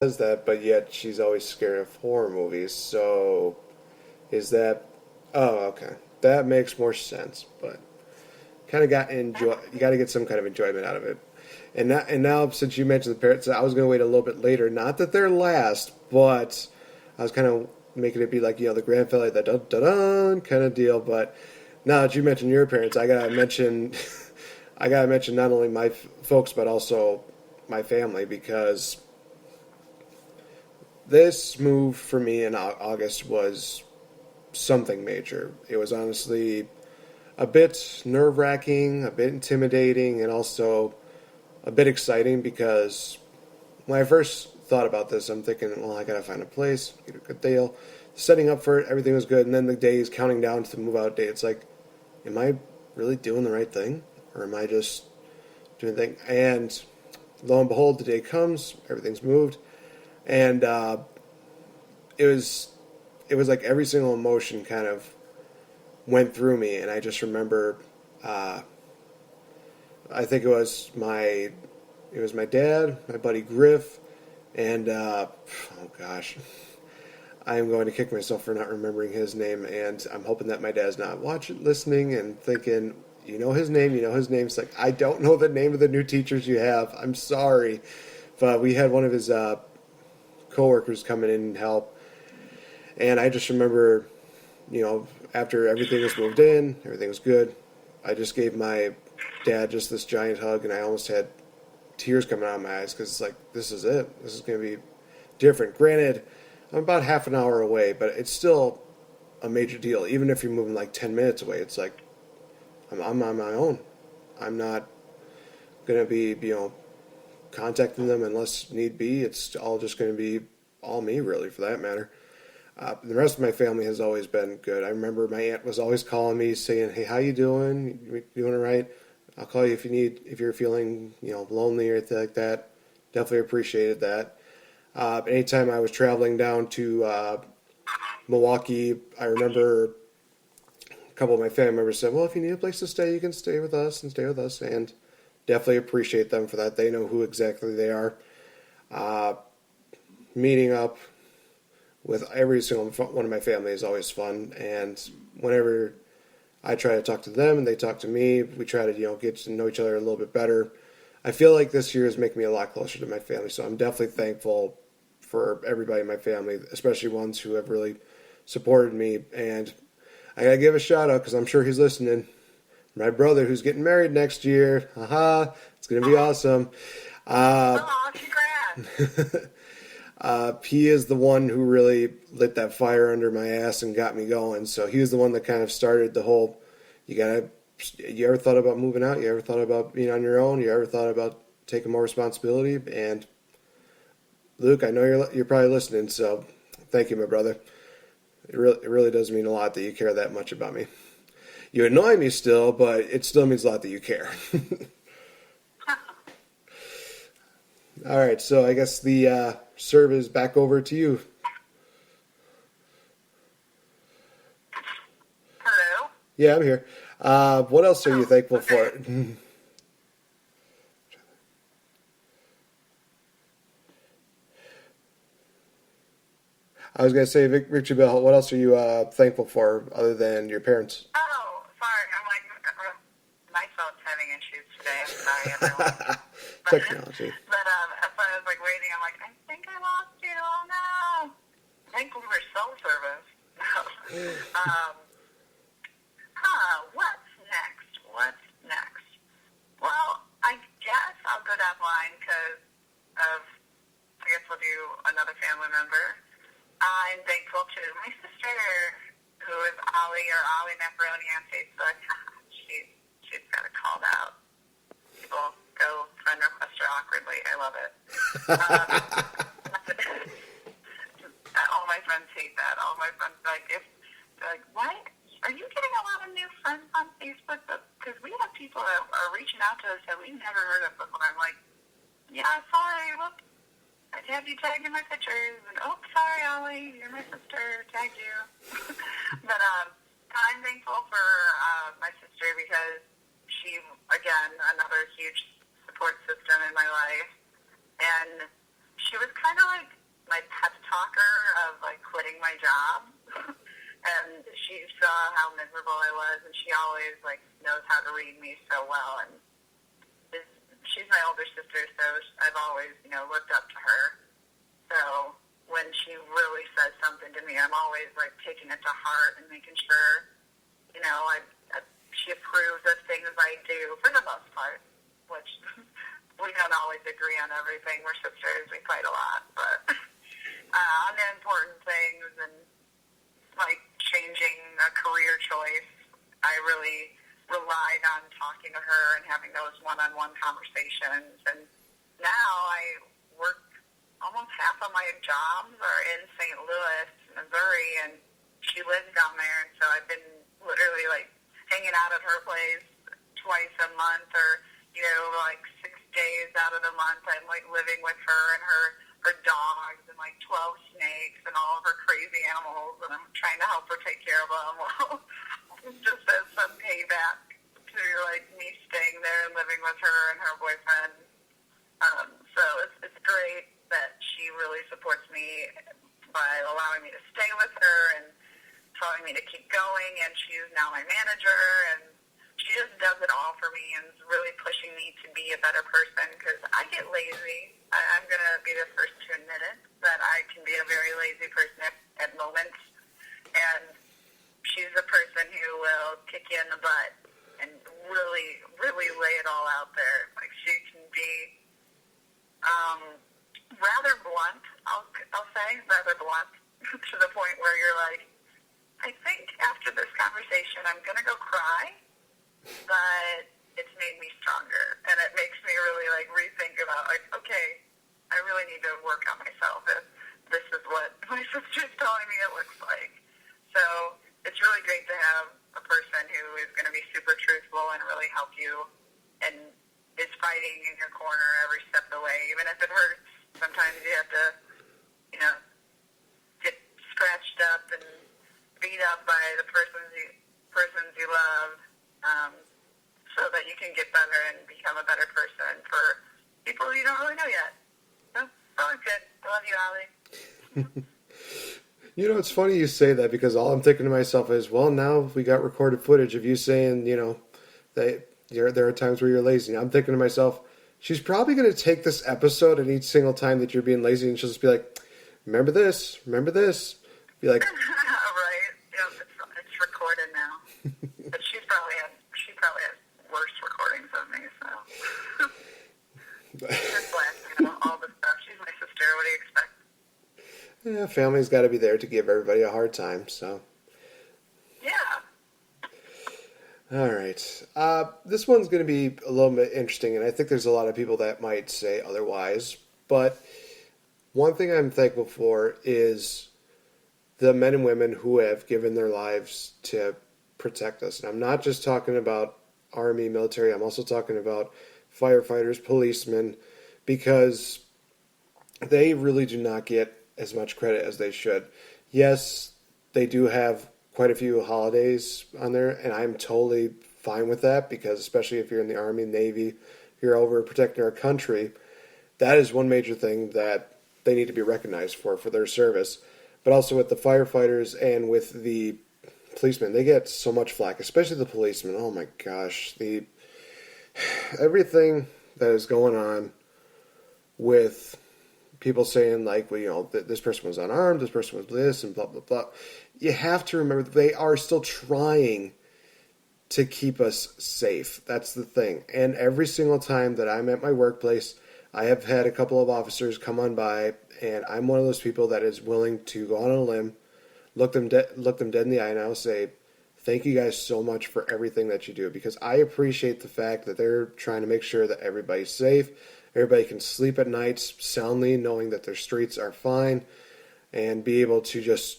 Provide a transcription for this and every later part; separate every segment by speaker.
Speaker 1: says that, but yet she's always scared of horror movies. So is that? Oh, okay. That makes more sense. But kind of got enjoy. You got to get some kind of enjoyment out of it. And now since you mentioned the parrots, I was going to wait a little bit later. Not that they're last, but I was kind of making it be like the grand finale, the dun dun dun kind of deal. But now that you mentioned your parents, I gotta mention, I gotta mention not only my folks but also my family because this move for me in August was something major. It was honestly a bit nerve wracking, a bit intimidating, and also a bit exciting because when I first thought about this, I'm thinking, well, I gotta find a place, get a good deal. Setting up for it, everything was good, and then the days counting down to the move out date, it's like, am I really doing the right thing, or am I just doing the thing? And lo and behold, the day comes, everything's moved, and it was it was like every single emotion kind of went through me, and I just remember, uh, I think it was my dad, my buddy Griff, and oh gosh, I am going to kick myself for not remembering his name, and I'm hoping that my dad's not watching, listening, and thinking, you know his name, you know his name. It's like I don't know the name of the new teachers you have. I'm sorry, but we had one of his coworkers come in and help, and I just remember, after everything was moved in, everything was good. I just gave my dad just this giant hug, and I almost had tears coming out of my eyes because it's like, this is it. This is going to be different. Granted, I'm about half an hour away, but it's still a major deal. Even if you're moving like 10 minutes away, it's like, I'm on my own. I'm not going to be, contacting them unless need be. It's all just going to be all me, really, for that matter. The rest of my family has always been good. I remember my aunt was always calling me saying, "Hey, how you doing? You doing all right? I'll call you if you're feeling, lonely or anything like that." Definitely appreciated that. Anytime I was traveling down to Milwaukee, I remember a couple of my family members said, "Well, if you need a place to stay, you can stay with us and stay with us." And definitely appreciate them for that. They know who exactly they are. Uh, Meeting up with every single one of my family is always fun, and whenever I try to talk to them and they talk to me, we try to get to know each other a little bit better. I feel like this year is making me a lot closer to my family, so I'm definitely thankful for everybody in my family, especially ones who have really supported me. And I gotta give a shout out because I'm sure he's listening. My brother, who's getting married next year, haha, it's gonna be awesome. Uh,
Speaker 2: Oh, congrats.
Speaker 1: he is the one who really lit that fire under my ass and got me going. So he was the one that kind of started the whole. You gotta. You ever thought about moving out? You ever thought about being on your own? You ever thought about taking more responsibility? And Luke, I know you're probably listening. So thank you, my brother. It really does mean a lot that you care that much about me. You annoy me still, but it still means a lot that you care. All right, so I guess the serve is back over to you.
Speaker 2: Hello.
Speaker 1: Yeah, I'm here. What else are you
Speaker 2: Oh,
Speaker 1: thankful
Speaker 2: okay.
Speaker 1: for? I was gonna say, Victor Bell. What else are you thankful for other than your parents?
Speaker 2: Oh, sorry. I'm like, my phone's having issues today. I'm sorry, everyone. But,
Speaker 1: Technology.
Speaker 2: as I was like waiting, I'm like, I think I lost you. Oh no. Thankful for cell service. um, what's next? What's next? Well, I guess I'll go that line because of, I guess we'll do another family member. I'm thankful to my sister, who is Ollie or Ollie Macaroni on Facebook. She's got it called out. People go friend request her awkwardly. I love it. Um, all my friends hate that. All my friends if they're like, what? Are you getting a lot of new friends on Facebook? Because we have people that are reaching out to us that we've never heard of before. I'm like, yeah, sorry. Whoops. I have you tagged in my pictures, and oh, sorry, Ollie, you're my sister, tagged you. But I'm thankful for my sister because she, again, another huge support system in my life, and she was kind of like my pep talker of like quitting my job. And she saw how miserable I was, and she always like knows how to read me so well. And she's my older sister, so I've always, looked up to her. So when she really says something to me, I'm always like taking it to heart and making sure, she approves of things I do for the most part, which we don't always agree on everything. We're sisters, we fight a lot, but on the important things and like changing a career choice, I really relied on talking to her and having those one-on-one conversations. And now I work, almost half of my jobs are in St. Louis, Missouri, and she lives down there, and so I've been literally like hanging out at her place twice a month, or like 6 days out of the month I'm like living with her and her dogs and like 12 snakes and all of her crazy animals, and I'm trying to help her take care of them. Well, just as some payback to like me staying there and living with her and her boyfriend. So it's great that she really supports me by allowing me to stay with her and telling me to keep going, and she's now my manager, and she just does it all for me and is really pushing me to be a better person, because I get lazy. I'm going to be the first to admit it, that I can be a very lazy person at moments, and she's a person who will kick you in the butt and really, really lay it all out there. Like, she can be rather blunt, I'll say, rather blunt, to the point where you're like, I think after this conversation I'm going to go cry, but it's made me stronger, and it makes me really like rethink about like, okay, I really need to work on myself if this is what my sister's telling me it looks like. So it's really great to have a person who is going to be super truthful and really help you and is fighting in your corner every step of the way, even if it hurts. Sometimes you have to, get scratched up and beat up by the persons you love, so that you can get better and become a better person for people you don't really know yet. So it's always good. I love you, Allie.
Speaker 1: It's funny you say that, because all I'm thinking to myself is, well, now we got recorded footage of you saying, that there are times where you're lazy. I'm thinking to myself, she's probably going to take this episode and each single time that you're being lazy, and she'll just be like, remember this. Be like,
Speaker 2: right. Yep, it's recorded now. But she probably has worse recordings of me, so. Just blasting about all the stuff. She's my sister. What do you expect?
Speaker 1: yeah, family's got to be there to give everybody a hard time, so.
Speaker 2: Yeah.
Speaker 1: All right. This one's going to be a little bit interesting, and I think there's a lot of people that might say otherwise. But one thing I'm thankful for is the men and women who have given their lives to protect us. And I'm not just talking about Army, military. I'm also talking about firefighters, policemen, because they really do not get as much credit as they should. Yes, they do have quite a few holidays on there, and I'm totally fine with that, because especially if you're in the Army, Navy, you're over protecting our country, that is one major thing that they need to be recognized for their service. But also with the firefighters and with the policemen, they get so much flack, especially the policemen. Oh my gosh, everything that is going on with people saying like, well, this person was unarmed, this person was this, and blah blah blah. You have to remember that they are still trying to keep us safe. That's the thing. And every single time that I'm at my workplace, I have had a couple of officers come on by, and I'm one of those people that is willing to go on a limb, look them dead in the eye, and I'll say, thank you guys so much for everything that you do, because I appreciate the fact that they're trying to make sure that everybody's safe, everybody can sleep at nights soundly, knowing that their streets are fine, and be able to just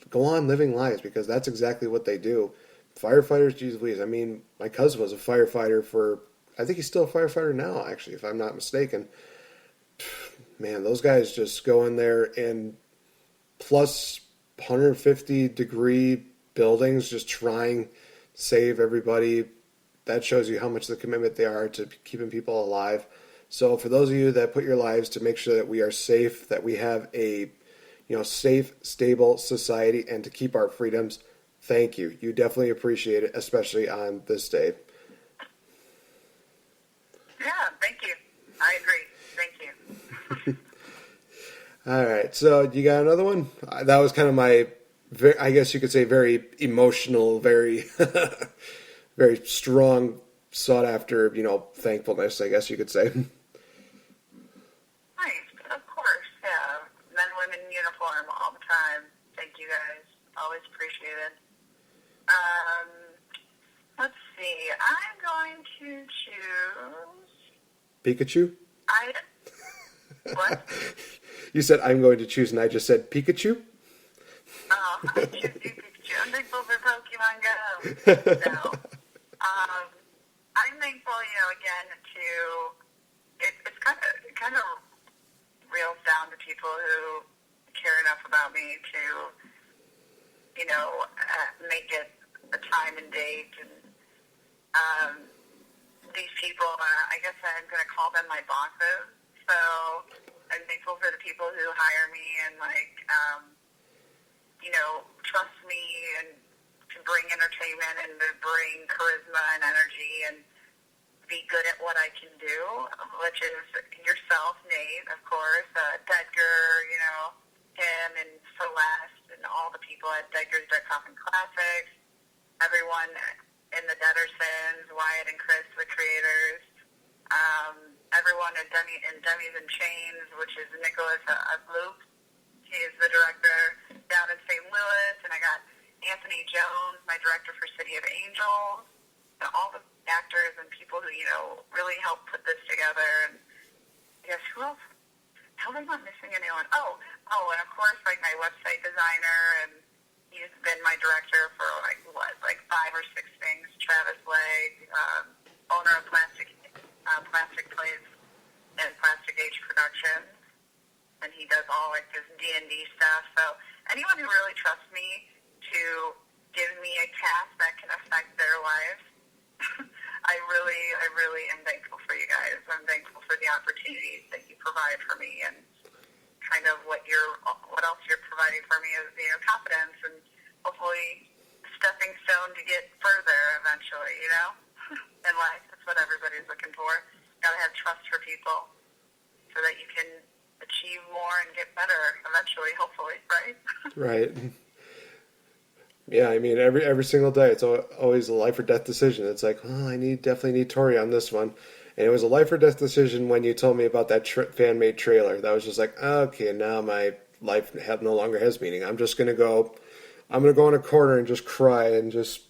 Speaker 1: go on living lives, because that's exactly what they do. Firefighters, geez Louise. I mean, my cousin was a firefighter I think he's still a firefighter now, actually, if I'm not mistaken. Man, those guys just go in there in plus 150-degree buildings, just trying to save everybody. That shows you how much the commitment they are to keeping people alive. So for those of you that put your lives to make sure that we are safe, that we have a safe, stable society, and to keep our freedoms, thank you. You definitely appreciate it, especially on this day.
Speaker 2: Yeah, thank you. I agree. Thank you.
Speaker 1: All right, so you got another one? That was kind of my, I guess you could say, very emotional, very, very strong, sought after, thankfulness, I guess you could say.
Speaker 2: Nice. Of course, yeah. Men, women in uniform all the time. Thank you guys. Always appreciated. Let's see. I'm going to choose.
Speaker 1: Pikachu?
Speaker 2: What?
Speaker 1: You said I'm going to choose, and I just said Pikachu?
Speaker 2: Oh, I choose Pikachu. I'm thankful for Pokemon Go. No. I'm thankful, again, it's kind of reels down to people who care enough about me to, make it a time and date. And these people, I guess I'm going to call them my bosses. So I'm thankful for the people who hire me and, trust me and to bring entertainment and to bring charisma and energy and be good at what I can do, which is yourself, Nate, of course, Dedgar, him and Celeste and all the people at Dedgar's Dead Coffin Classics, everyone in the Dedersons, Wyatt and Chris, the creators, everyone at Demi's in Chains, which is Nicholas Loop. He's the director down in St. Louis, and I got Anthony Jones, my director for City of Angels, and all the actors and people who, really helped put this together. And I guess who else? How am I not missing anyone? Oh, and of course, my website designer, and he's been my director for, 5 or 6 things. Travis Legg, owner of Plastic Plays and Plastic Age Productions. And he does all this D&D stuff. So anyone who really trusts me to give me a task that can affect their lives, I really am thankful for you guys. I'm thankful for the opportunities that you provide for me, and kind of what else you're providing for me is confidence and hopefully stepping stone to get further eventually. In life, that's what everybody's looking for. Gotta have trust for people so that you can achieve more and get better eventually, hopefully, right?
Speaker 1: Right. Yeah, I mean, every single day, it's always a life or death decision. It's like, oh, I definitely need Tori on this one. And it was a life or death decision when you told me about that fan-made trailer. That was just like, okay, now my life no longer has meaning. I'm going to go in a corner and just cry and just,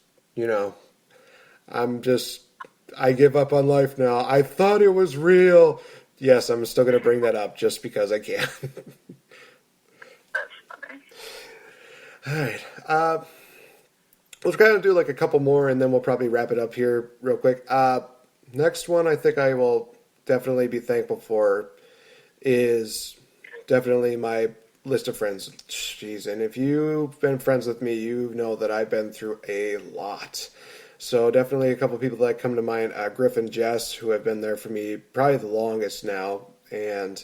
Speaker 1: I give up on life now. I thought it was real. Yes, I'm still going to bring that up just because I can.
Speaker 2: That's funny.
Speaker 1: All right. Let's kind of do a couple more, and then we'll probably wrap it up here real quick. Next one I think I will definitely be thankful for is definitely my list of friends. Jeez, and if you've been friends with me, you know that I've been through a lot. So definitely a couple of people that come to mind, Griff and Jess, who have been there for me probably the longest now. And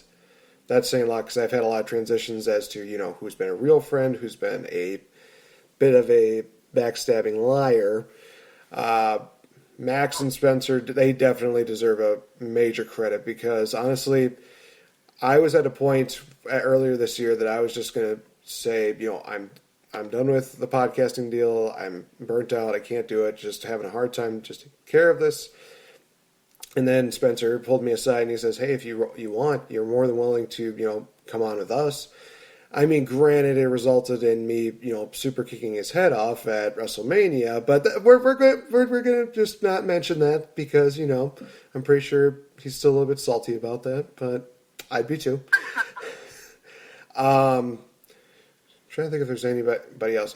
Speaker 1: that's saying a lot because I've had a lot of transitions as to, who's been a real friend, who's been a bit of a backstabbing liar. Max and Spencer, they definitely deserve a major credit because honestly, I was at a point earlier this year that I was just going to say, I'm done with the podcasting deal. I'm burnt out. I can't do it. Just having a hard time just taking care of this. And then Spencer pulled me aside and he says, hey, if you want, you're more than willing to, come on with us. I mean, granted, it resulted in me, super kicking his head off at WrestleMania, but we're going to just not mention that because, I'm pretty sure he's still a little bit salty about that, but I'd be too. Trying to think if there's anybody else.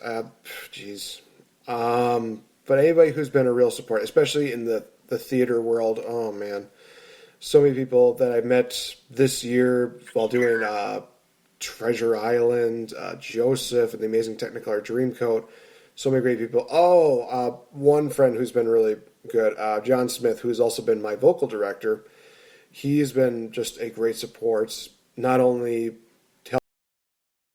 Speaker 1: But anybody who's been a real support, especially in the theater world, oh man. So many people that I met this year while doing Treasure Island, Joseph, and the Amazing Technicolor Dreamcoat. So many great people. One friend who's been really good, John Smith, who's also been my vocal director. He's been just a great support, not only